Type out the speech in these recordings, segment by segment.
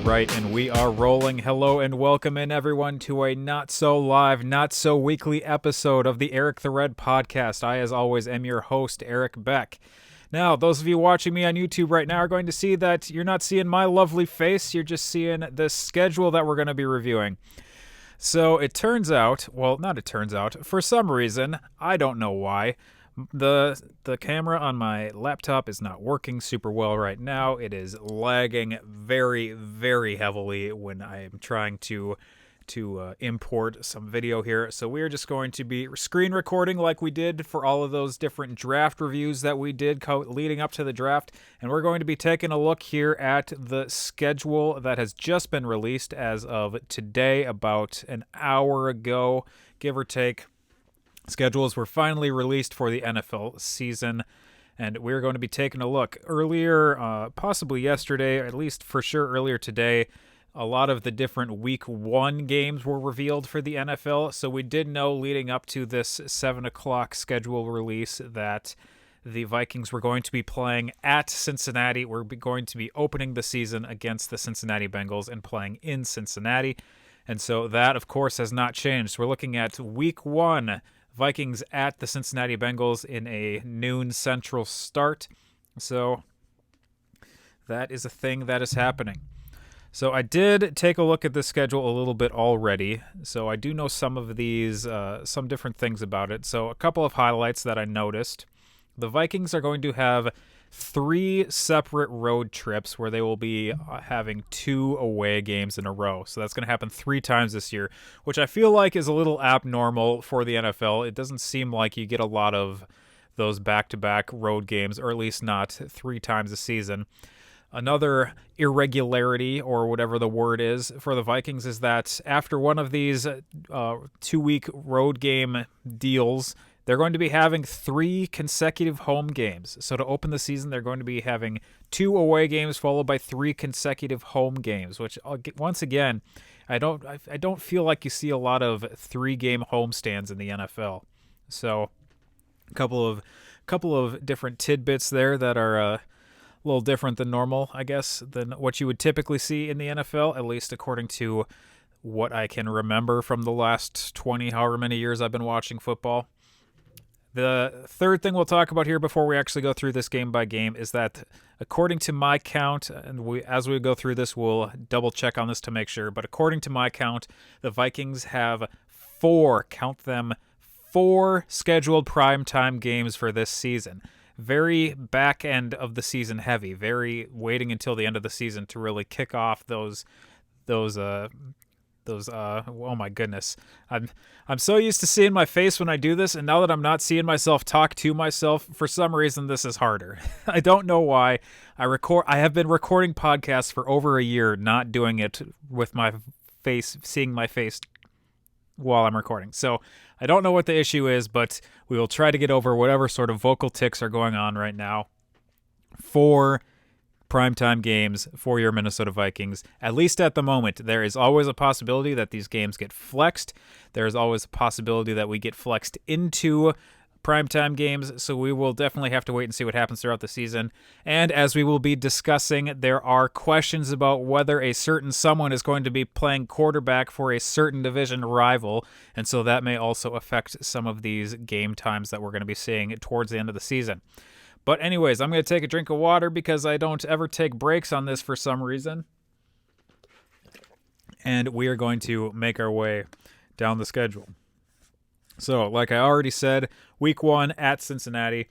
right, and we are rolling. Hello and welcome in, everyone, to a not-so-live, not-so-weekly episode of the Eric the Red podcast. I, as always, am your host, Eric Beck. Now, those of you watching me on YouTube right now are going to see that you're not seeing my lovely face, you're just seeing the schedule that we're going to be reviewing. So it turns out, well, not it turns out, for some reason, I don't know why, the camera on my laptop is not working super well right now. It is lagging very, very heavily when I am trying to import some video here. So we are just going to be screen recording like we did for all of those different draft reviews that we did leading up to the draft. And we're going to be taking a look here at the schedule that has just been released as of today, about an hour ago, give or take. Schedules were finally released for the NFL season, and we're going to be taking a look. Earlier, possibly yesterday, or at least for sure earlier today, a lot of the different Week 1 games were revealed for the NFL, so we did know leading up to this 7 o'clock schedule release that the Vikings were going to be playing at Cincinnati. We're going to be opening the season against the Cincinnati Bengals and playing in Cincinnati, and so that, of course, has not changed. We're looking at Week 1, Vikings at the Cincinnati Bengals in a noon Central start. So that is a thing that is happening. So I did take a look at the schedule a little bit already. So I do know some of these, some different things about it. So a couple of highlights that I noticed. The Vikings are going to have 3 separate road trips where they will be having 2 away games in a row. So that's going to happen 3 times this year, which I feel like is a little abnormal for the NFL. It doesn't seem like you get a lot of those back-to-back road games, or at least not 3 times a season. Another irregularity, or whatever the word is, for the Vikings is that after one of these 2-week road game deals, they're going to be having 3 consecutive home games. So to open the season, they're going to be having 2 away games followed by 3 consecutive home games, which, once again, I don't feel like you see a lot of 3-game homestands in the NFL. So a couple of different tidbits there that are a little different than normal, I guess, than what you would typically see in the NFL, at least according to what I can remember from the last 20, however many years I've been watching football. The third thing we'll talk about here before we actually go through this game by game is that, according to my count, and as we go through this, we'll double check on this to make sure, but according to my count, the Vikings have 4 scheduled primetime games for this season. Very back end of the season heavy, very waiting until the end of the season to really kick off those oh my goodness. I'm so used to seeing my face when I do this, and now that I'm not seeing myself talk to myself, for some reason this is harder. I don't know why. I have been recording podcasts for over a year, not doing it with my face, seeing my face while I'm recording. So I don't know what the issue is, but we will try to get over whatever sort of vocal tics are going on right now. 4 primetime games for your Minnesota Vikings, at least at the moment. There is always a possibility that these games get flexed. There is always a possibility that we get flexed into primetime games, so we will definitely have to wait and see what happens throughout the season. And as we will be discussing, there are questions about whether a certain someone is going to be playing quarterback for a certain division rival, and so that may also affect some of these game times that we're going to be seeing towards the end of the season. But anyways, I'm going to take a drink of water because I don't ever take breaks on this for some reason. And we are going to make our way down the schedule. So, like I already said, Week 1 at Cincinnati.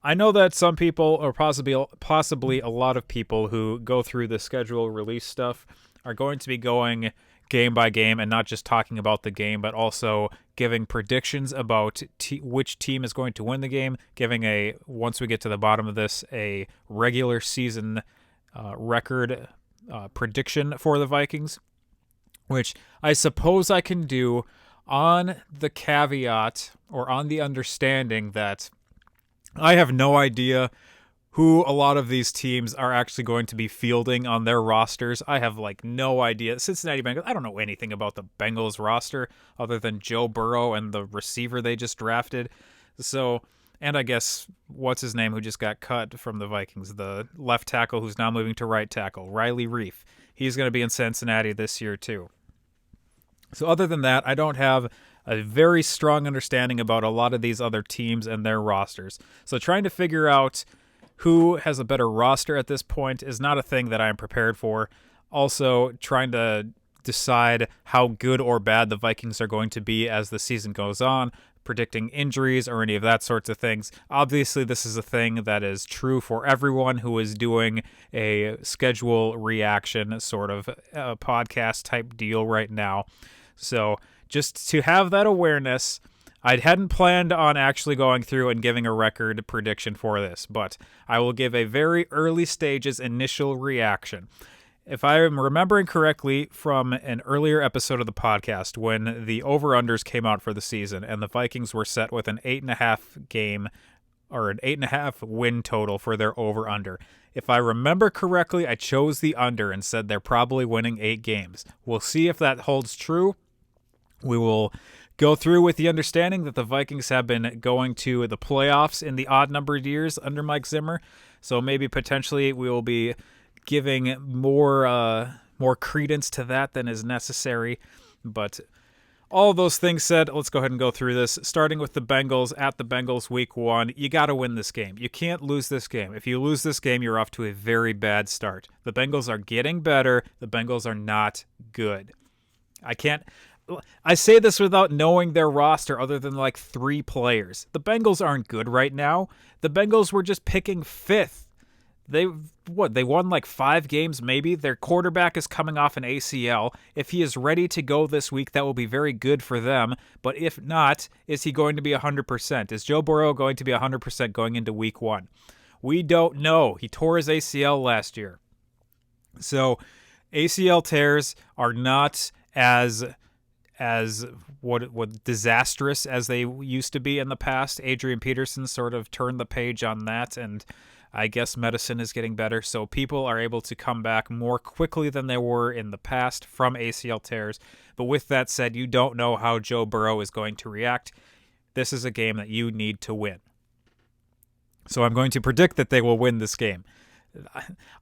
I know that some people, or possibly a lot of people who go through the schedule release stuff, are going to be going game by game and not just talking about the game, but also giving predictions about which team is going to win the game, giving once we get to the bottom of this, a regular season record prediction for the Vikings, which I suppose I can do on the caveat or on the understanding that I have no idea who a lot of these teams are actually going to be fielding on their rosters. I have no idea. Cincinnati Bengals, I don't know anything about the Bengals roster other than Joe Burrow and the receiver they just drafted. So, and I guess, what's his name who just got cut from the Vikings, the left tackle who's now moving to right tackle, Riley Reif. he's going to be in Cincinnati this year too. So other than that, I don't have a very strong understanding about a lot of these other teams and their rosters. So trying to figure out who has a better roster at this point is not a thing that I am prepared for. Also, trying to decide how good or bad the Vikings are going to be as the season goes on, predicting injuries or any of that sorts of things. Obviously, this is a thing that is true for everyone who is doing a schedule reaction sort of podcast type deal right now. So just to have that awareness, I hadn't planned on actually going through and giving a record prediction for this, but I will give a very early stages initial reaction. If I am remembering correctly from an earlier episode of the podcast, when the over-unders came out for the season and the Vikings were set with an 8.5 game or an 8.5 win total for their over-under. If I remember correctly, I chose the under and said they're probably winning 8 games. We'll see if that holds true. We will go through with the understanding that the Vikings have been going to the playoffs in the odd-numbered years under Mike Zimmer, so maybe potentially we will be giving more credence to that than is necessary. But all those things said, let's go ahead and go through this. Starting with the Bengals, at the Bengals week 1, you got to win this game. You can't lose this game. If you lose this game, you're off to a very bad start. The Bengals are getting better. The Bengals are not good. I say this without knowing their roster other than like 3 players. The Bengals aren't good right now. The Bengals were just picking 5th. They won like 5 games maybe. Their quarterback is coming off an ACL. If he is ready to go this week, that will be very good for them. But if not, is he going to be 100%? Is Joe Burrow going to be 100% going into week 1? We don't know. He tore his ACL last year. So ACL tears are not as what disastrous as they used to be in the past. Adrian Peterson sort of turned the page on that, and I guess medicine is getting better, so people are able to come back more quickly than they were in the past from ACL tears. But with that said, you don't know how Joe Burrow is going to react. This is a game that you need to win. So I'm going to predict that they will win this game.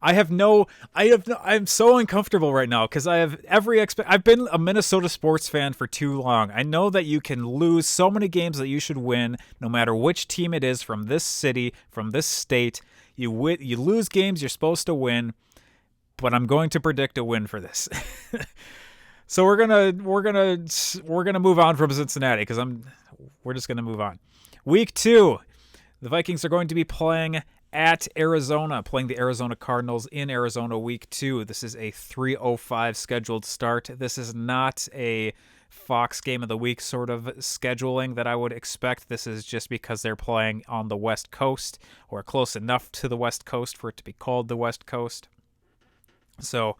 I'm so uncomfortable right now because I have I've been a Minnesota sports fan for too long. I know that you can lose so many games that you should win, no matter which team it is from this city, from this state. You lose games you're supposed to win, but I'm going to predict a win for this. So we're gonna move on from Cincinnati because we're just gonna move on. Week 2, the Vikings are going to be playing at Arizona, playing the Arizona Cardinals in Arizona week 2. This is a 3:05 scheduled start. This is not a Fox game of the week sort of scheduling that I would expect. This is just because they're playing on the West Coast or close enough to the West Coast for it to be called the West Coast. So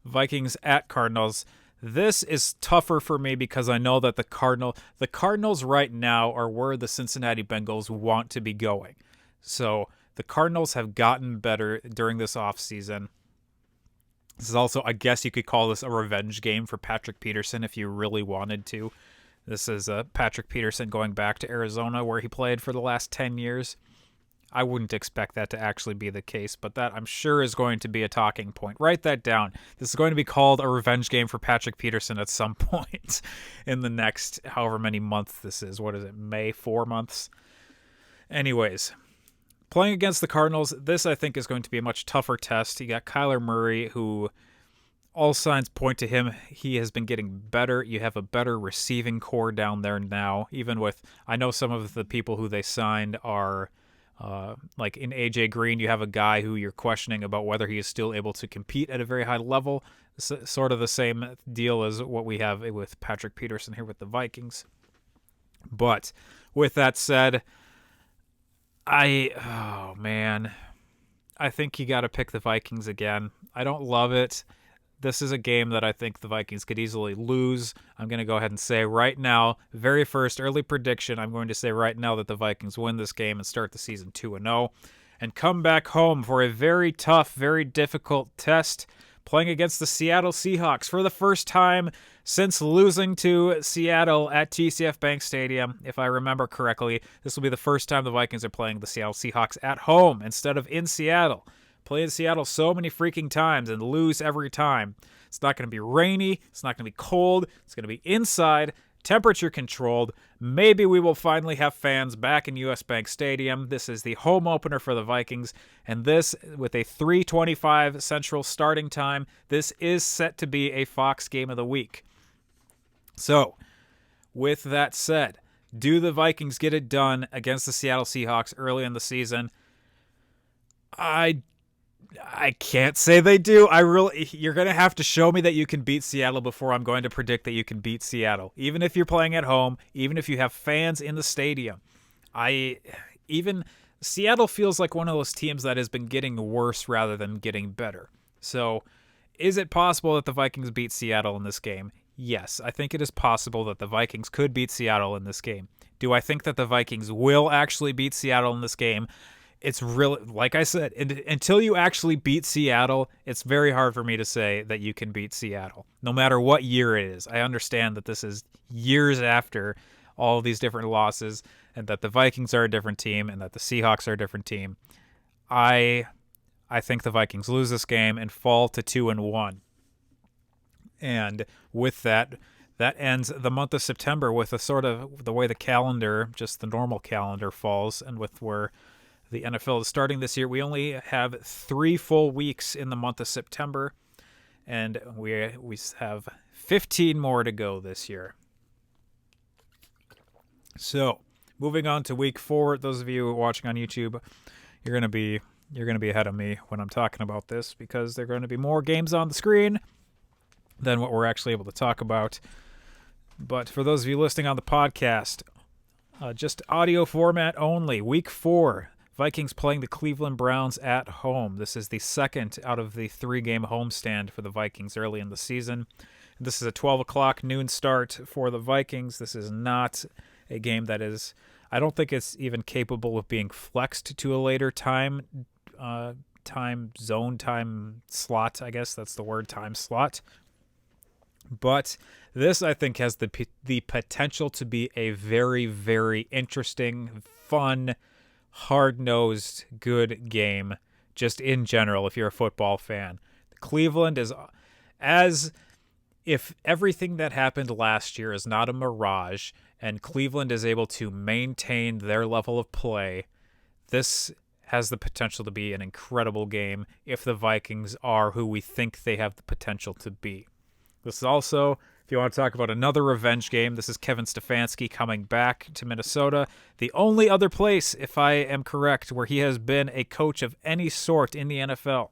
Vikings at Cardinals. This is tougher for me because I know that the Cardinals right now are where the Cincinnati Bengals want to be going. So the Cardinals have gotten better during this offseason. This is also, I guess you could call this a revenge game for Patrick Peterson if you really wanted to. This is Patrick Peterson going back to Arizona where he played for the last 10 years. I wouldn't expect that to actually be the case, but that I'm sure is going to be a talking point. Write that down. This is going to be called a revenge game for Patrick Peterson at some point in the next however many months this is. What is it, May? 4 months? Anyways, playing against the Cardinals, this I think is going to be a much tougher test. You got Kyler Murray, who all signs point to him. He has been getting better. You have a better receiving core down there now, even with, I know some of the people who they signed are like in AJ Green, you have a guy who you're questioning about whether he is still able to compete at a very high level. Sort of the same deal as what we have with Patrick Peterson here with the Vikings. But with that said, I think you got to pick the Vikings again. I don't love it. This is a game that I think the Vikings could easily lose. I'm going to go ahead and say right now, very first early prediction, I'm going to say right now that the Vikings win this game and start the season 2-0 and come back home for a very tough, very difficult test, playing against the Seattle Seahawks for the first time since losing to Seattle at TCF Bank Stadium. If I remember correctly, this will be the first time the Vikings are playing the Seattle Seahawks at home instead of in Seattle. play in Seattle so many freaking times and lose every time. It's not going to be rainy. It's not going to be cold. It's going to be inside, temperature controlled. Maybe we will finally have fans back in US Bank Stadium. This is the home opener for the Vikings, and this, with a 3:25 Central starting time, this is set to be a Fox game of the week. So, with that said, do the Vikings get it done against the Seattle Seahawks early in the season? I can't say they do. You're going to have to show me that you can beat Seattle before I'm going to predict that you can beat Seattle. Even if you're playing at home, even if you have fans in the stadium. Seattle feels like one of those teams that has been getting worse rather than getting better. So, is it possible that the Vikings beat Seattle in this game? Yes, I think it is possible that the Vikings could beat Seattle in this game. Do I think that the Vikings will actually beat Seattle in this game? It's really, like I said, until you actually beat Seattle, it's very hard for me to say that you can beat Seattle, no matter what year it is. I understand that this is years after all of these different losses, and that the Vikings are a different team, and that the Seahawks are a different team. I think the Vikings lose this game and fall to 2-1. And with that ends the month of September with a sort of the way the calendar, just the normal calendar, falls, and with where the NFL is starting this year. We only have 3 full weeks in the month of September, and we have 15 more to go this year. So, moving on to week 4, those of you watching on YouTube, you're going to be ahead of me when I'm talking about this, because there are going to be more games on the screen than what we're actually able to talk about. But for those of you listening on the podcast, just audio format only, week 4, Vikings playing the Cleveland Browns at home. This is the second out of the 3-game homestand for the Vikings early in the season. This is a 12 o'clock noon start for the Vikings. This is not a game that is, I don't think it's even capable of being flexed to a later time slot. I guess that's the word, time slot. But this, I think, has the potential to be a very, very interesting, fun, hard-nosed, good game, just in general, if you're a football fan. Cleveland is, as if everything that happened last year is not a mirage, and Cleveland is able to maintain their level of play, this has the potential to be an incredible game if the Vikings are who we think they have the potential to be. This is also, if you want to talk about another revenge game, this is Kevin Stefanski coming back to Minnesota. The only other place, if I am correct, where he has been a coach of any sort in the NFL.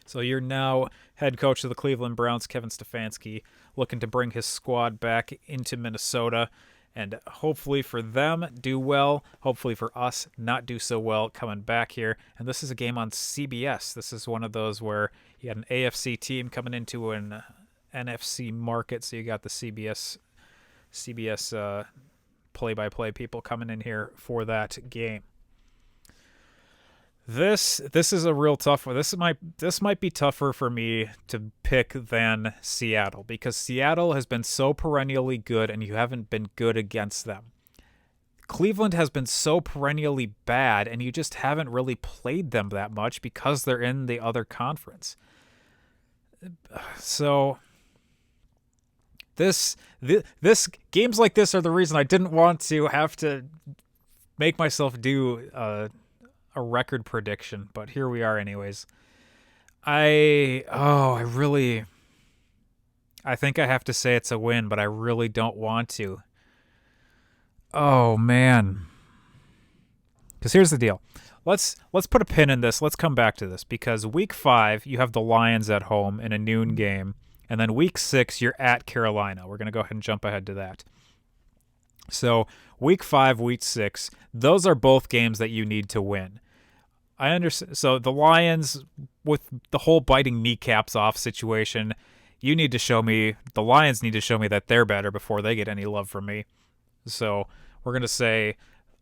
So you're now head coach of the Cleveland Browns, Kevin Stefanski, looking to bring his squad back into Minnesota. And hopefully for them, do well. Hopefully for us, not do so well coming back here. And this is a game on CBS. This is one of those where you got an AFC team coming into an NFC market. So you got the CBS play-by-play people coming in here for that game. This is a real tough one. This might be tougher for me to pick than Seattle, because Seattle has been so perennially good and you haven't been good against them. Cleveland has been so perennially bad and you just haven't really played them that much because they're in the other conference. So this games like this are the reason I didn't want to have to make myself do a record prediction, but here we are anyways. I think I have to say it's a win, but I really don't want to. Oh man. Because here's the deal. Let's put a pin in this. Let's come back to this, because week 5 you have the Lions at home in a noon game, and then week 6 you're at Carolina. We're going to go ahead and jump ahead to that. So week 5, week 6, those are both games that you need to win. I understand. So the Lions, with the whole biting kneecaps off situation, the Lions need to show me that they're better before they get any love from me. So we're going to say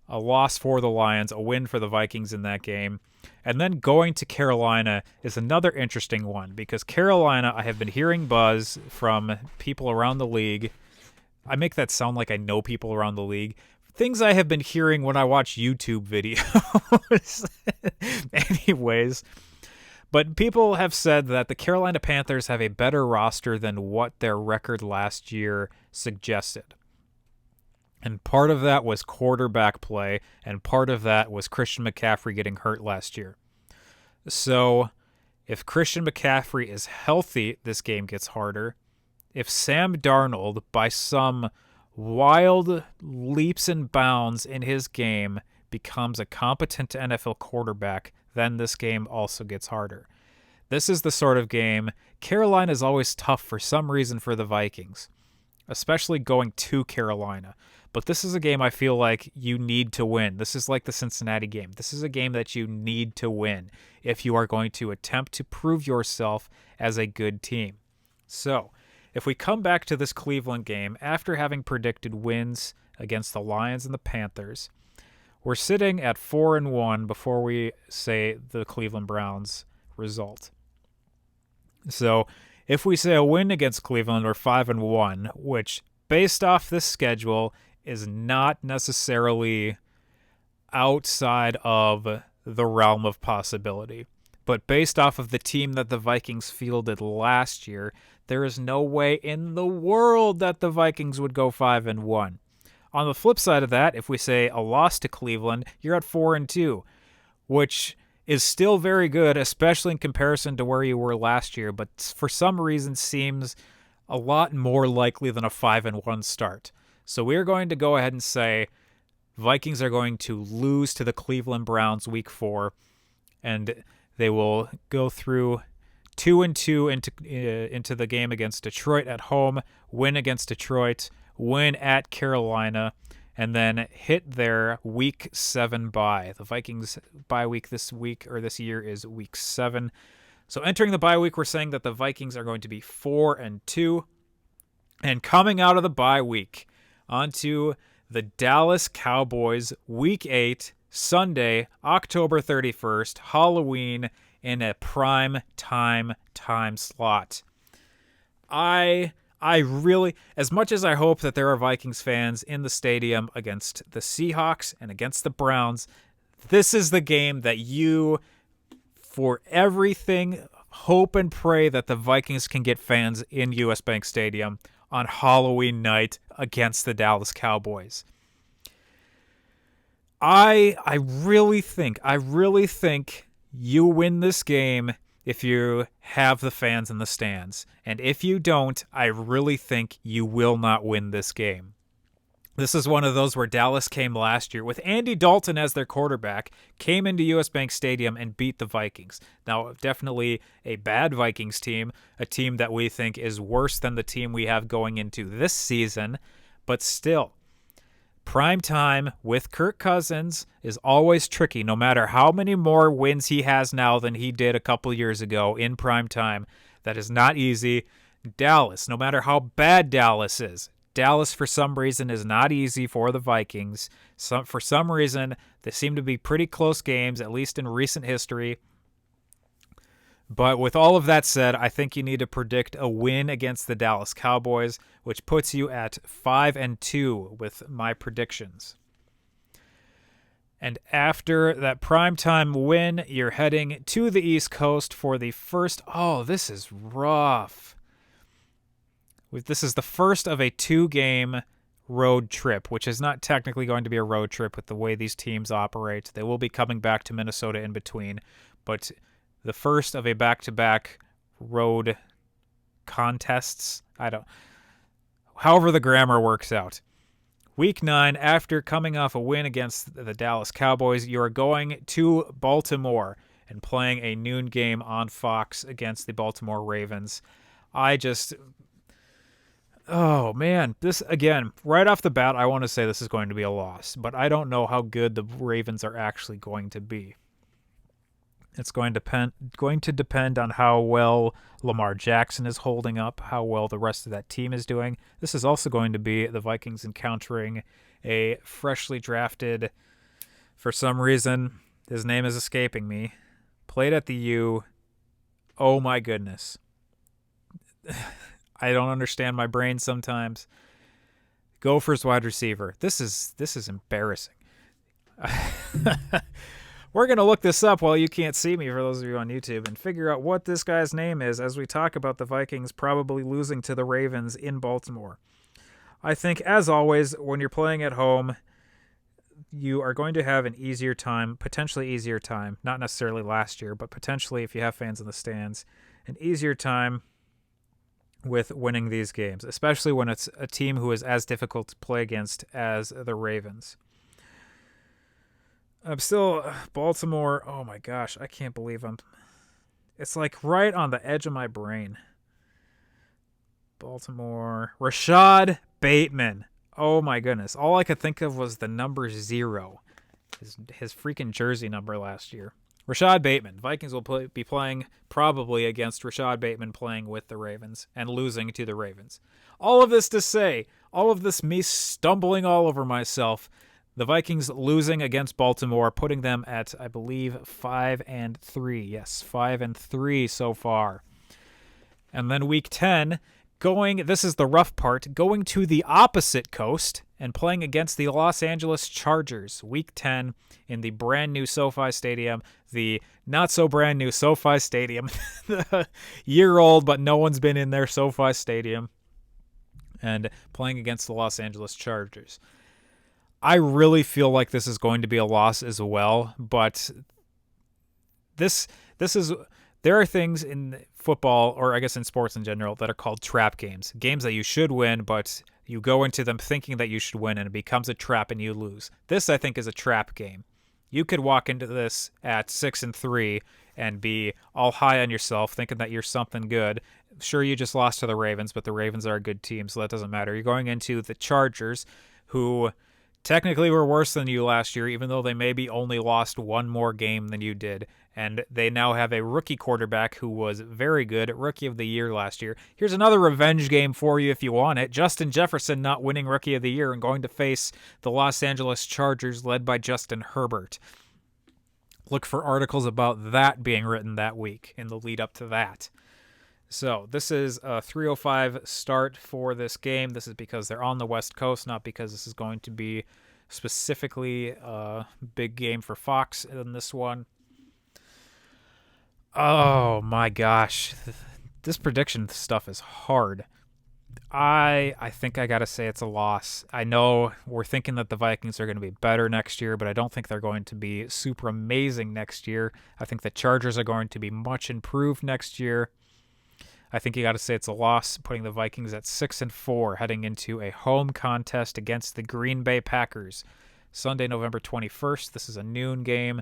a loss for the Lions, a win for the Vikings in that game. And then going to Carolina is another interesting one, because Carolina, I have been hearing buzz from people around the league. I make that sound like I know people around the league. things I have been hearing when I watch YouTube videos. Anyways, but people have said that the Carolina Panthers have a better roster than what their record last year suggested. And part of that was quarterback play, and part of that was Christian McCaffrey getting hurt last year. So if Christian McCaffrey is healthy, this game gets harder. If Sam Darnold, by some wild leaps and bounds in his game, becomes a competent NFL quarterback, then this game also gets harder. This is the sort of game Carolina is always tough for some reason for the Vikings, especially going to Carolina. But this is a game I feel like you need to win. This is like the Cincinnati game. This is a game that you need to win if you are going to attempt to prove yourself as a good team. So, if we come back to this Cleveland game after having predicted wins against the Lions and the Panthers, we're sitting at 4-1 before we say the Cleveland Browns result. So, if we say a win against Cleveland, we're 5-1, which, based off this schedule, is not necessarily outside of the realm of possibility. But based off of the team that the Vikings fielded last year, there is no way in the world that the Vikings would go 5-1. On the flip side of that, if we say a loss to Cleveland, you're at 4-2, which is still very good, especially in comparison to where you were last year, but for some reason seems a lot more likely than a 5-1 start. So we're going to go ahead and say Vikings are going to lose to the Cleveland Browns week 4, and they will go through 2-2 into the game against Detroit at home, win against Detroit, win at Carolina, and then hit their week 7 bye. The Vikings bye week this year is week 7. So entering the bye week, we're saying that the Vikings are going to be 4-2. And coming out of the bye week, onto the Dallas Cowboys, Week 8, Sunday, October 31st, Halloween, in a prime time slot. I really, as much as I hope that there are Vikings fans in the stadium against the Seahawks and against the Browns, this is the game that you, for everything, hope and pray that the Vikings can get fans in US Bank Stadium on Halloween night against the Dallas Cowboys. I really think you win this game if you have the fans in the stands. And if you don't, I really think you will not win this game. This is one of those where Dallas came last year with Andy Dalton as their quarterback, came into US Bank Stadium and beat the Vikings. Now, definitely a bad Vikings team, a team that we think is worse than the team we have going into this season, but still, prime time with Kirk Cousins is always tricky, no matter how many more wins he has now than he did a couple years ago in prime time. That is not easy. Dallas, no matter how bad Dallas is, Dallas, for some reason, is not easy for the Vikings. For some reason, they seem to be pretty close games, at least in recent history. But with all of that said, I think you need to predict a win against the Dallas Cowboys, which puts you at 5-2 with my predictions. And after that primetime win, you're heading to the East Coast for the first... Oh, this is rough. This is the first of a 2-game road trip, which is not technically going to be a road trip with the way these teams operate. They will be coming back to Minnesota in between, but the first of a back-to-back road contests. However the grammar works out. Week 9, after coming off a win against the Dallas Cowboys, you are going to Baltimore and playing a noon game on Fox against the Baltimore Ravens. Oh, man. This, again, right off the bat, I want to say this is going to be a loss, but I don't know how good the Ravens are actually going to be. It's going to depend on how well Lamar Jackson is holding up, how well the rest of that team is doing. This is also going to be the Vikings encountering a freshly drafted, for some reason, his name is escaping me, played at the U. Oh, my goodness. I don't understand my brain sometimes. Gophers wide receiver. This is embarrassing. We're going to look this up while you can't see me, for those of you on YouTube, and figure out what this guy's name is as we talk about the Vikings probably losing to the Ravens in Baltimore. I think, as always, when you're playing at home, you are going to have an easier time, potentially easier time, not necessarily last year, but potentially if you have fans in the stands, an easier time with winning these games, especially when it's a team who is as difficult to play against as the Ravens. I'm still Baltimore. Oh my gosh, I can't believe it's like right on the edge of my brain. Baltimore. Rashad Bateman. Oh my goodness. All I could think of was the number 0. His freaking jersey number last year. Rashad Bateman. Vikings will be playing probably against Rashad Bateman playing with the Ravens and losing to the Ravens. All of this to say, all of this me stumbling all over myself, the Vikings losing against Baltimore, putting them at, I believe, 5-3. Yes, 5-3 so far. And then week 10, this is the rough part, going to the opposite coast and playing against the Los Angeles Chargers. Week 10 in the brand new SoFi Stadium, the not so brand new SoFi Stadium, the year-old but no one's been in there SoFi Stadium, and playing against the Los Angeles Chargers. I really feel like this is going to be a loss as well, but this is, there are things in football, or I guess in sports in general, that are called trap games. Games that you should win, but you go into them thinking that you should win, and it becomes a trap and you lose. This, I think, is a trap game. You could walk into this at 6-3 and be all high on yourself, thinking that you're something good. Sure, you just lost to the Ravens, but the Ravens are a good team, so that doesn't matter. You're going into the Chargers, who technically were worse than you last year, even though they maybe only lost one more game than you did. And they now have a rookie quarterback who was very good, Rookie of the Year last year. Here's another revenge game for you if you want it. Justin Jefferson not winning Rookie of the Year and going to face the Los Angeles Chargers led by Justin Herbert. Look for articles about that being written that week in the lead up to that. So this is a 3:05 start for this game. This is because they're on the West Coast, not because this is going to be specifically a big game for Fox in this one. Oh my gosh. This prediction stuff is hard. I think I got to say it's a loss. I know we're thinking that the Vikings are going to be better next year, but I don't think they're going to be super amazing next year. I think the Chargers are going to be much improved next year. I think you got to say it's a loss, putting the Vikings at 6-4, heading into a home contest against the Green Bay Packers. Sunday, November 21st. This is a noon game.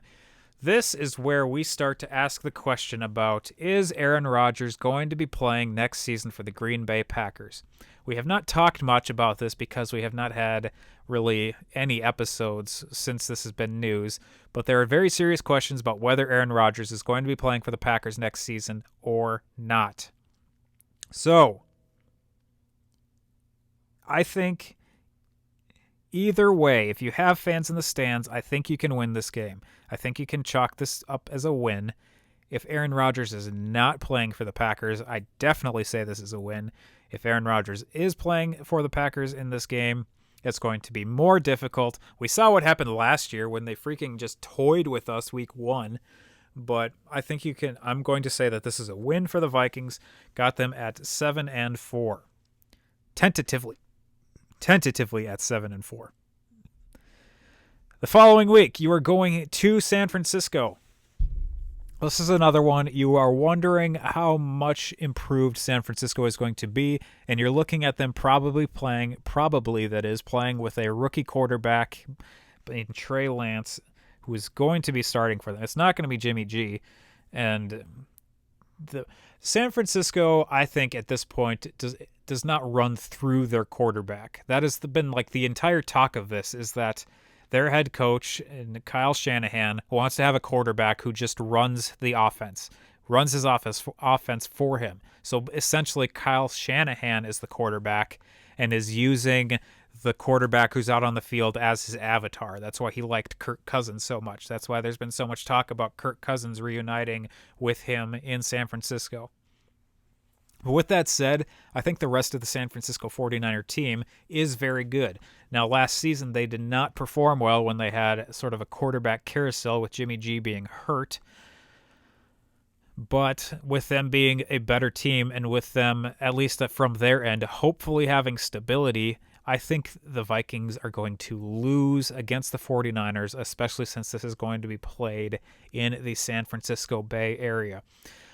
This is where we start to ask the question about, is Aaron Rodgers going to be playing next season for the Green Bay Packers? We have not talked much about this because we have not had really any episodes since this has been news, but there are very serious questions about whether Aaron Rodgers is going to be playing for the Packers next season or not. So, I think either way, if you have fans in the stands, I think you can win this game. I think you can chalk this up as a win. If Aaron Rodgers is not playing for the Packers, I definitely say this is a win. If Aaron Rodgers is playing for the Packers in this game, it's going to be more difficult. We saw what happened last year when they freaking just toyed with us week 1. But I think you can. I'm going to say that this is a win for the Vikings. Got them at 7-4. Tentatively at 7-4. The following week, you are going to San Francisco. This is another one. You are wondering how much improved San Francisco is going to be, and you're looking at them probably playing with a rookie quarterback in Trey Lance, who is going to be starting for them. It's not going to be Jimmy G. And the San Francisco, I think at this point, does not run through their quarterback. That has been like the entire talk of this, is that their head coach, Kyle Shanahan, wants to have a quarterback who just runs the offense, runs his offense for him. So essentially, Kyle Shanahan is the quarterback and is using the quarterback who's out on the field as his avatar. That's why he liked Kirk Cousins so much. That's why there's been so much talk about Kirk Cousins reuniting with him in San Francisco. But with that said, I think the rest of the San Francisco 49er team is very good. Now, last season, they did not perform well when they had sort of a quarterback carousel with Jimmy G being hurt. But with them being a better team and with them, at least from their end, hopefully having stability, I think the Vikings are going to lose against the 49ers, especially since this is going to be played in the San Francisco Bay Area.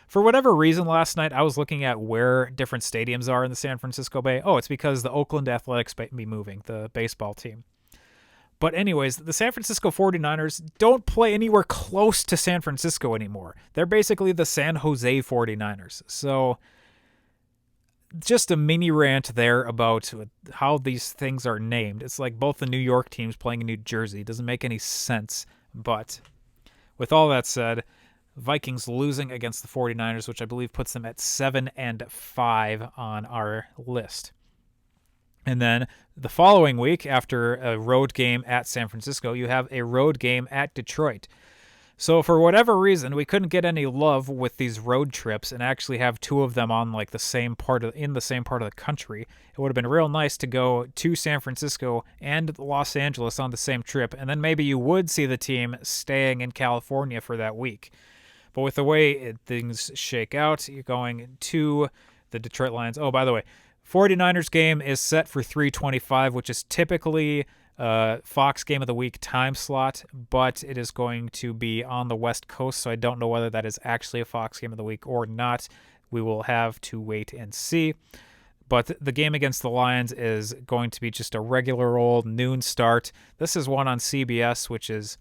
For whatever reason, last night I was looking at where different stadiums are in the San Francisco Bay. Oh, it's because the Oakland Athletics may be moving, the baseball team. But anyways, the San Francisco 49ers don't play anywhere close to San Francisco anymore. They're basically the San Jose 49ers. So just a mini rant there about how these things are named. It's like both the New York teams playing in New Jersey. It doesn't make any sense. But with all that said, Vikings losing against the 49ers, which I believe puts them at 7-5 on our list. And then the following week, after a road game at San Francisco, you have a road game at Detroit. So for whatever reason, we couldn't get any love with these road trips and actually have two of them on like the same part of the country. It would have been real nice to go to San Francisco and Los Angeles on the same trip, and then maybe you would see the team staying in California for that week. But with the way things shake out, you're going to the Detroit Lions. Oh, by the way, 49ers game is set for 3:25, which is typically Fox Game of the Week time slot, but it is going to be on the West Coast, so I don't know whether that is actually a Fox Game of the Week or not. We will have to wait and see. But the game against the Lions is going to be just a regular old noon start. This is one on CBS, which is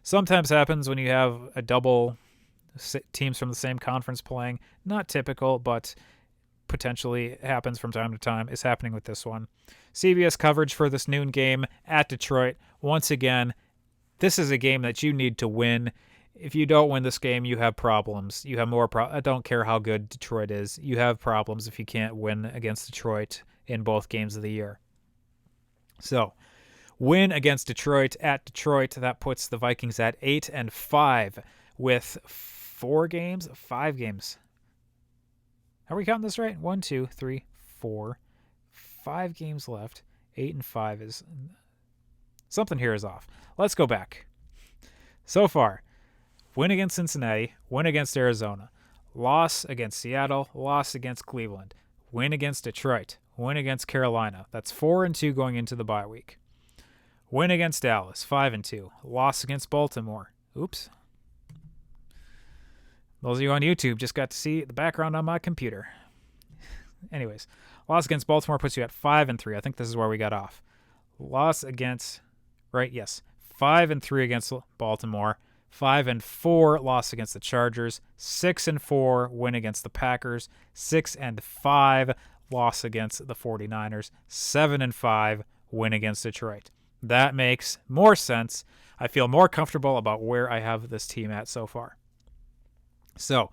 sometimes happens when you have a double teams from the same conference playing. Not typical, but potentially happens from time to time. Is happening with this one. CBS coverage for this noon game at Detroit. Once again, this is a game that you need to win. If you don't win this game, you have problems. You have more problems. I don't care how good Detroit is. You have problems if you can't win against Detroit in both games of the year. So, win against Detroit at Detroit. That puts the Vikings at 8-5 with 5 games. Are we counting this right? 1, 2, 3, 4, 5 games left. 8-5 is... something here is off. Let's go back. So far, win against Cincinnati, win against Arizona, loss against Seattle, loss against Cleveland, win against Detroit, win against Carolina. That's 4-2 going into the bye week. Win against Dallas, 5-2. Loss against Baltimore. Oops. Those of you on YouTube just got to see the background on my computer. Anyways, loss against Baltimore puts you at 5-3. I think this is where we got off. Loss against, right? Yes. 5-3 against Baltimore. 5-4 loss against the Chargers. 6-4 win against the Packers. 6-5 loss against the 49ers. 7-5 win against Detroit. That makes more sense. I feel more comfortable about where I have this team at so far. So,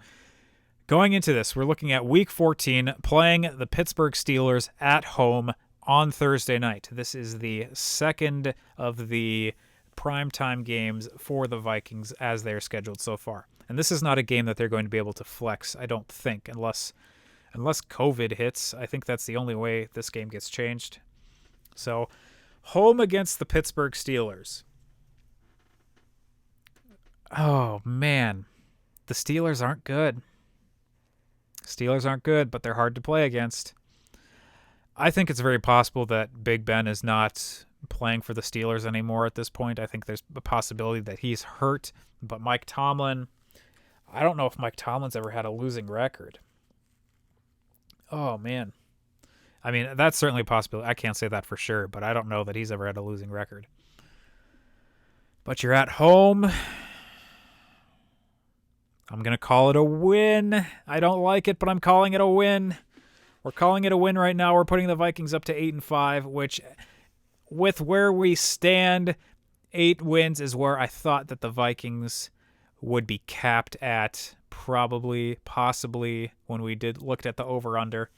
going into this, we're looking at Week 14, playing the Pittsburgh Steelers at home on Thursday night. This is the second of the primetime games for the Vikings as they're scheduled so far. And this is not a game that they're going to be able to flex, I don't think, unless COVID hits. I think that's the only way this game gets changed. So, home against the Pittsburgh Steelers. Oh, man. The Steelers aren't good. Steelers aren't good, but they're hard to play against. I think it's very possible that Big Ben is not playing for the Steelers anymore at this point. I think there's a possibility that he's hurt. But Mike Tomlin, I don't know if Mike Tomlin's ever had a losing record. Oh, man. I mean, that's certainly a possibility. I can't say that for sure, but I don't know that he's ever had a losing record. But you're at home. I'm going to call it a win. I don't like it, but I'm calling it a win. We're calling it a win right now. We're putting the Vikings up to 8-5, which with where we stand, 8 wins is where I thought that the Vikings would be capped at, possibly when we looked at the over-under.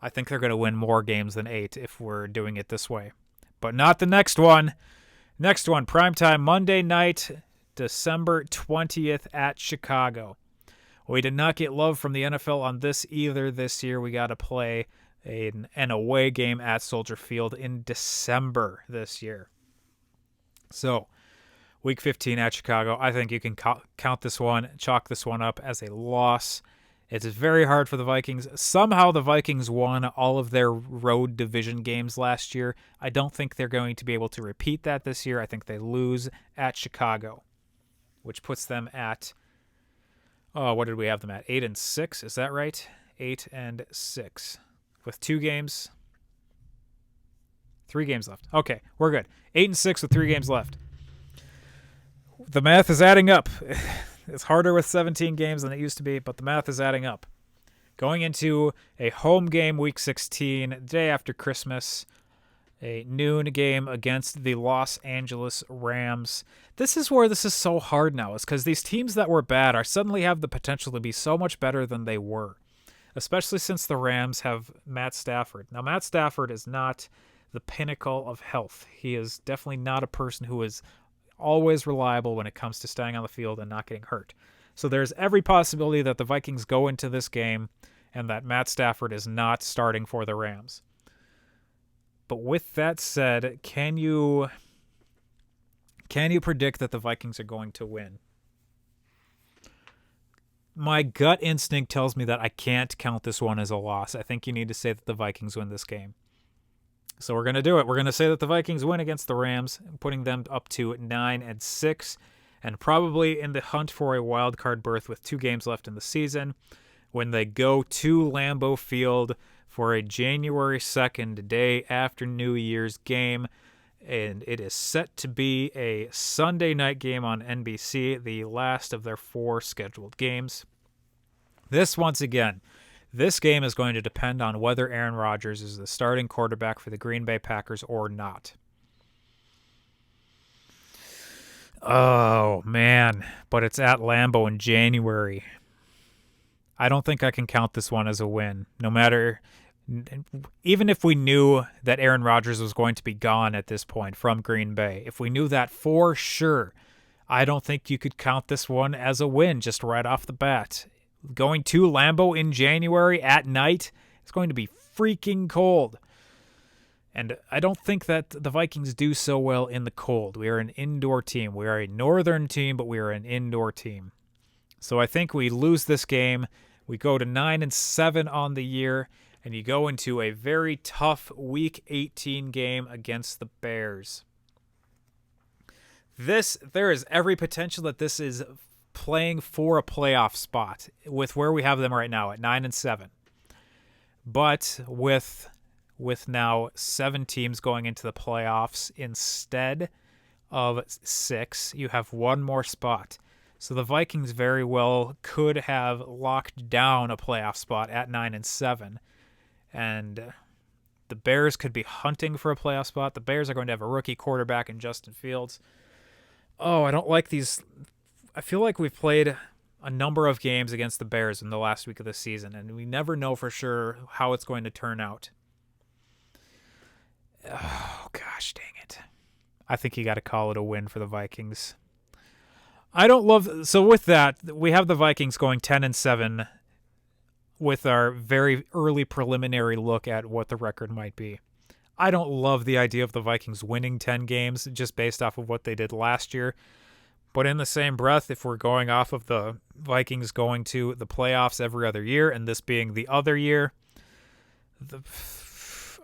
I think they're going to win more games than 8 if we're doing it this way. But not the next one. Next one, primetime Monday night, December 20th at Chicago. We did not get love from the NFL on this either this year. We got to play an away game at Soldier Field in December this year. So, Week 15 at Chicago, I think you can count this one, chalk this one up as a loss. It's very hard for the Vikings. Somehow the Vikings won all of their road division games last year. I don't think they're going to be able to repeat that this year. I think they lose at Chicago, which puts them at, what did we have them at? 8-6, is that right? 8-6 with 3 games left. Okay, we're good. 8-6 with 3 games left. The math is adding up. It's harder with 17 games than it used to be, but the math is adding up. Going into a home game, Week 16, day after Christmas, a noon game against the Los Angeles Rams. This is where this is so hard now, is because these teams that were bad are suddenly have the potential to be so much better than they were, especially since the Rams have Matt Stafford. Now, Matt Stafford is not the pinnacle of health. He is definitely not a person who is always reliable when it comes to staying on the field and not getting hurt. So there's every possibility that the Vikings go into this game and that Matt Stafford is not starting for the Rams. But with that said, can you predict that the Vikings are going to win? My gut instinct tells me that I can't count this one as a loss. I think you need to say that the Vikings win this game. So we're going to do it. We're going to say that the Vikings win against the Rams, putting them up to 9-6, and probably in the hunt for a wild card berth with 2 games left in the season when they go to Lambeau Field for a January 2nd, day after New Year's game. And it is set to be a Sunday night game on NBC, the last of their 4 scheduled games. This game is going to depend on whether Aaron Rodgers is the starting quarterback for the Green Bay Packers or not. Oh, man. But it's at Lambeau in January. I don't think I can count this one as a win. Even if we knew that Aaron Rodgers was going to be gone at this point from Green Bay, if we knew that for sure, I don't think you could count this one as a win just right off the bat. Going to Lambeau in January at night, it's going to be freaking cold. And I don't think that the Vikings do so well in the cold. We are an indoor team. We are a northern team, but we are an indoor team. So I think we lose this game. We go to 9-7 on the year, and you go into a very tough Week 18 game against the Bears. There is every potential that this is playing for a playoff spot with where we have them right now at 9-7. But with now 7 teams going into the playoffs instead of 6, you have 1 more spot. So the Vikings very well could have locked down a playoff spot at 9-7. And the Bears could be hunting for a playoff spot. The Bears are going to have a rookie quarterback in Justin Fields. Oh, I don't like these. I feel like we've played a number of games against the Bears in the last week of the season, and we never know for sure how it's going to turn out. Oh, gosh dang it. I think you got to call it a win for the Vikings. So with that, we have the Vikings going 10-7 with our very early preliminary look at what the record might be. I don't love the idea of the Vikings winning 10 games just based off of what they did last year. But in the same breath, if we're going off of the Vikings going to the playoffs every other year, and this being the other year,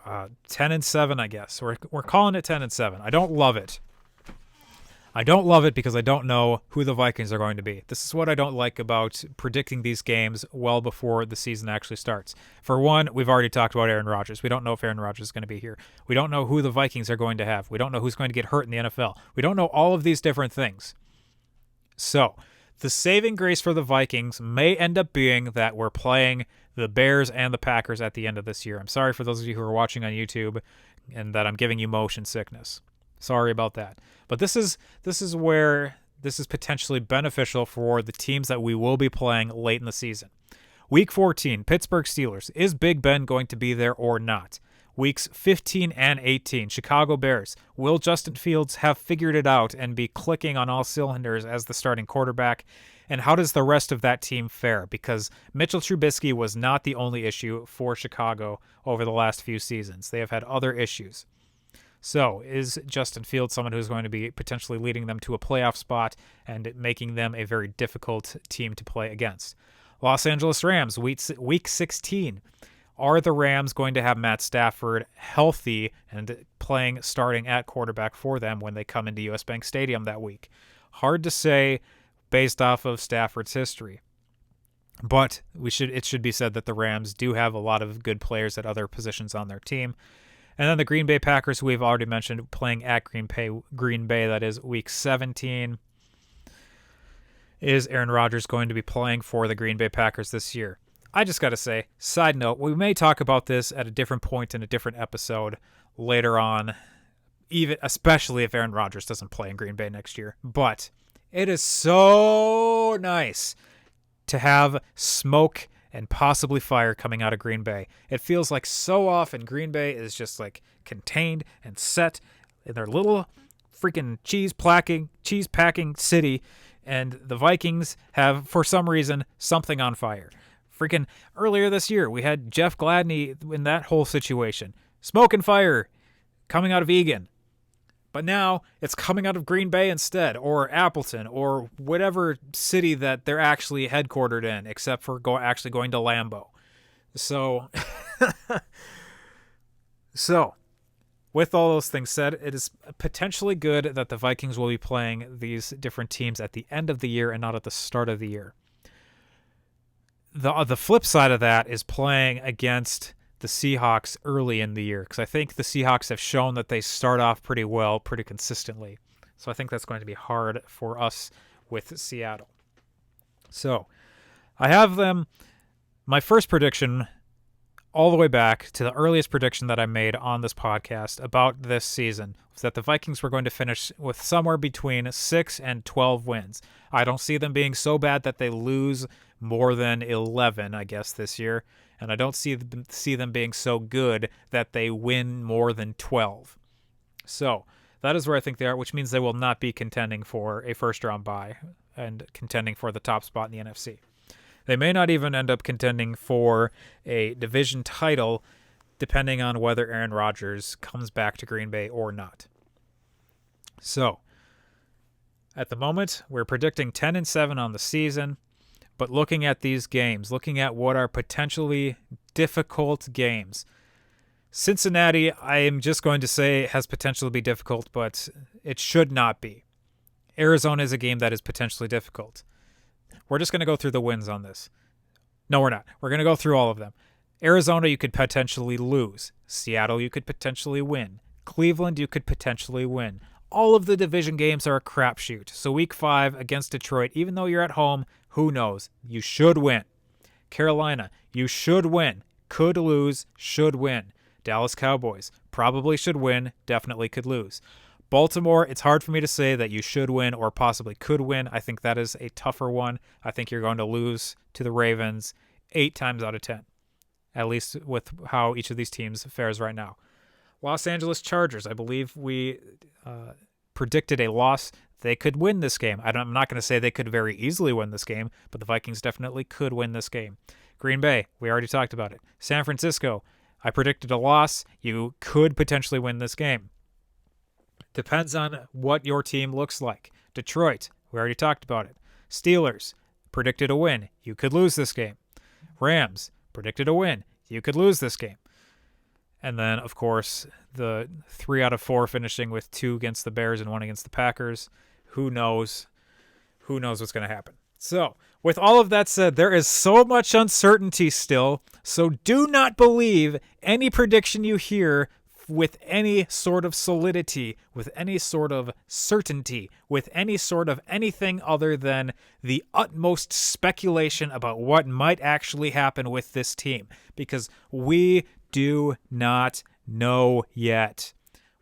10-7, I guess. We're calling it 10-7. I don't love it. I don't love it because I don't know who the Vikings are going to be. This is what I don't like about predicting these games well before the season actually starts. For one, we've already talked about Aaron Rodgers. We don't know if Aaron Rodgers is going to be here. We don't know who the Vikings are going to have. We don't know who's going to get hurt in the NFL. We don't know all of these different things. So, the saving grace for the Vikings may end up being that we're playing the Bears and the Packers at the end of this year. I'm sorry for those of you who are watching on YouTube and that I'm giving you motion sickness. Sorry about that. But this is where this is potentially beneficial for the teams that we will be playing late in the season. Week 14, Pittsburgh Steelers. Is Big Ben going to be there or not? Weeks 15 and 18, Chicago Bears. Will Justin Fields have figured it out and be clicking on all cylinders as the starting quarterback? And how does the rest of that team fare? Because Mitchell Trubisky was not the only issue for Chicago over the last few seasons. They have had other issues. So, is Justin Fields someone who's going to be potentially leading them to a playoff spot and making them a very difficult team to play against? Los Angeles Rams, week 16. Are the Rams going to have Matt Stafford healthy and starting at quarterback for them when they come into US Bank Stadium that week? Hard to say based off of Stafford's history. But it should be said that the Rams do have a lot of good players at other positions on their team. And then the Green Bay Packers, who we've already mentioned, playing at Green Bay, that is week 17. Is Aaron Rodgers going to be playing for the Green Bay Packers this year? I just got to say, side note, we may talk about this at a different point in a different episode later on, especially if Aaron Rodgers doesn't play in Green Bay next year. But it is so nice to have smoke and possibly fire coming out of Green Bay. It feels like so often Green Bay is just like contained and set in their little freaking cheese packing city, and the Vikings have, for some reason, something on fire. Freaking earlier this year, we had Jeff Gladney in that whole situation. Smoke and fire coming out of Egan. But now it's coming out of Green Bay instead, or Appleton, or whatever city that they're actually headquartered in, except for actually going to Lambeau. So, with all those things said, it is potentially good that the Vikings will be playing these different teams at the end of the year and not at the start of the year. The flip side of that is playing against the Seahawks early in the year, because I think the Seahawks have shown that they start off pretty well, pretty consistently. So I think that's going to be hard for us with Seattle. So I have them, my first prediction all the way back to the earliest prediction that I made on this podcast about this season was that the Vikings were going to finish with somewhere between 6 and 12 wins. I don't see them being so bad that they lose more than 11, I guess, this year. And I don't see them being so good that they win more than 12. So that is where I think they are, which means they will not be contending for a first-round bye and contending for the top spot in the NFC. They may not even end up contending for a division title, depending on whether Aaron Rodgers comes back to Green Bay or not. So, at the moment, we're predicting 10-7 on the season. But looking at these games, looking at what are potentially difficult games, Cincinnati, I am just going to say, has potential to be difficult, but it should not be. Arizona is a game that is potentially difficult. We're just going to go through the wins on this. No, we're not. We're going to go through all of them. Arizona, you could potentially lose. Seattle, you could potentially win. Cleveland, you could potentially win. All of the division games are a crapshoot. So week 5 against Detroit, even though you're at home, who knows? You should win. Carolina, you should win. Could lose, should win. Dallas Cowboys, probably should win, definitely could lose. Baltimore, it's hard for me to say that you should win or possibly could win. I think that is a tougher one. I think you're going to lose to the Ravens 8 times out of 10, at least with how each of these teams fares right now. Los Angeles Chargers, I believe we predicted a loss. They could win this game. I'm not going to say they could very easily win this game, but the Vikings definitely could win this game. Green Bay, we already talked about it. San Francisco, I predicted a loss. You could potentially win this game. Depends on what your team looks like. Detroit, we already talked about it. Steelers, predicted a win. You could lose this game. Rams, predicted a win. You could lose this game. And then, of course, the 3 out of 4 finishing with 2 against the Bears and 1 against the Packers. Who knows? Who knows what's going to happen? So, with all of that said, there is so much uncertainty still. So do not believe any prediction you hear with any sort of solidity, with any sort of certainty, with any sort of anything other than the utmost speculation about what might actually happen with this team. Because we do not know yet.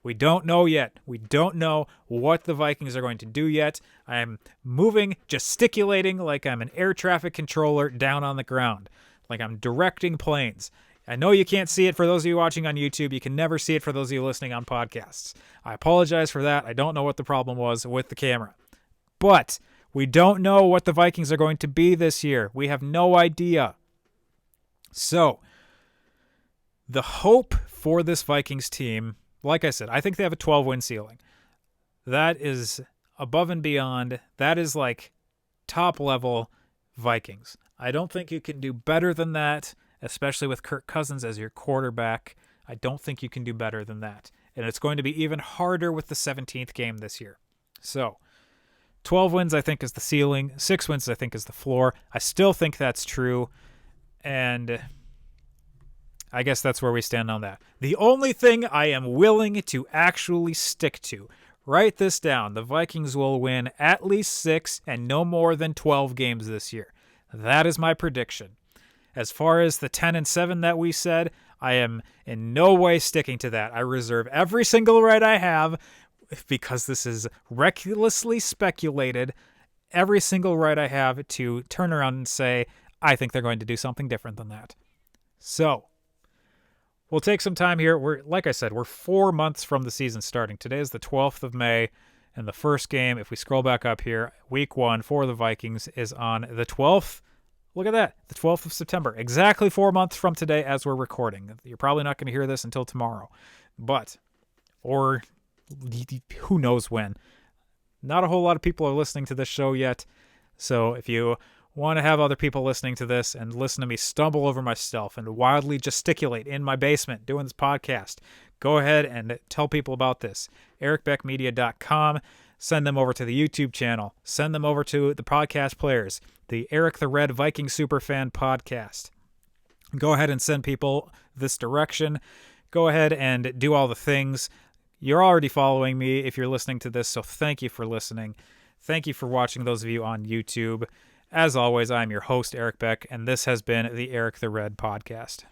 We don't know yet. We don't know what the Vikings are going to do yet. I'm moving, gesticulating like I'm an air traffic controller down on the ground, like I'm directing planes. I know you can't see it for those of you watching on YouTube. You can never see it for those of you listening on podcasts. I apologize for that. I don't know what the problem was with the camera. But we don't know what the Vikings are going to be this year. We have no idea. So, the hope for this Vikings team, like I said, I think they have a 12-win ceiling. That is above and beyond. That is like top-level Vikings. I don't think you can do better than that, especially with Kirk Cousins as your quarterback. I don't think you can do better than that. And it's going to be even harder with the 17th game this year. So, 12 wins, I think, is the ceiling. 6 wins, I think, is the floor. I still think that's true. And I guess that's where we stand on that. The only thing I am willing to actually stick to, write this down, the Vikings will win at least 6 and no more than 12 games this year. That is my prediction. As far as the 10-7 that we said, I am in no way sticking to that. I reserve every single right I have, because this is recklessly speculated, every single right I have to turn around and say, I think they're going to do something different than that. So, we'll take some time here. Like I said, we're 4 months from the season starting. Today is the 12th of May, and the first game, if we scroll back up here, week 1 for the Vikings is on the 12th. Look at that, the 12th of September. Exactly 4 months from today as we're recording. You're probably not going to hear this until tomorrow. Or who knows when. Not a whole lot of people are listening to this show yet. So if you want to have other people listening to this and listen to me stumble over myself and wildly gesticulate in my basement doing this podcast, go ahead and tell people about this. EricBeckMedia.com. Send them over to the YouTube channel. Send them over to the podcast players, the Eric the Red Viking Superfan podcast. Go ahead and send people this direction. Go ahead and do all the things. You're already following me if you're listening to this, so thank you for listening. Thank you for watching, those of you on YouTube. As always, I'm your host, Eric Beck, and this has been the Eric the Red podcast.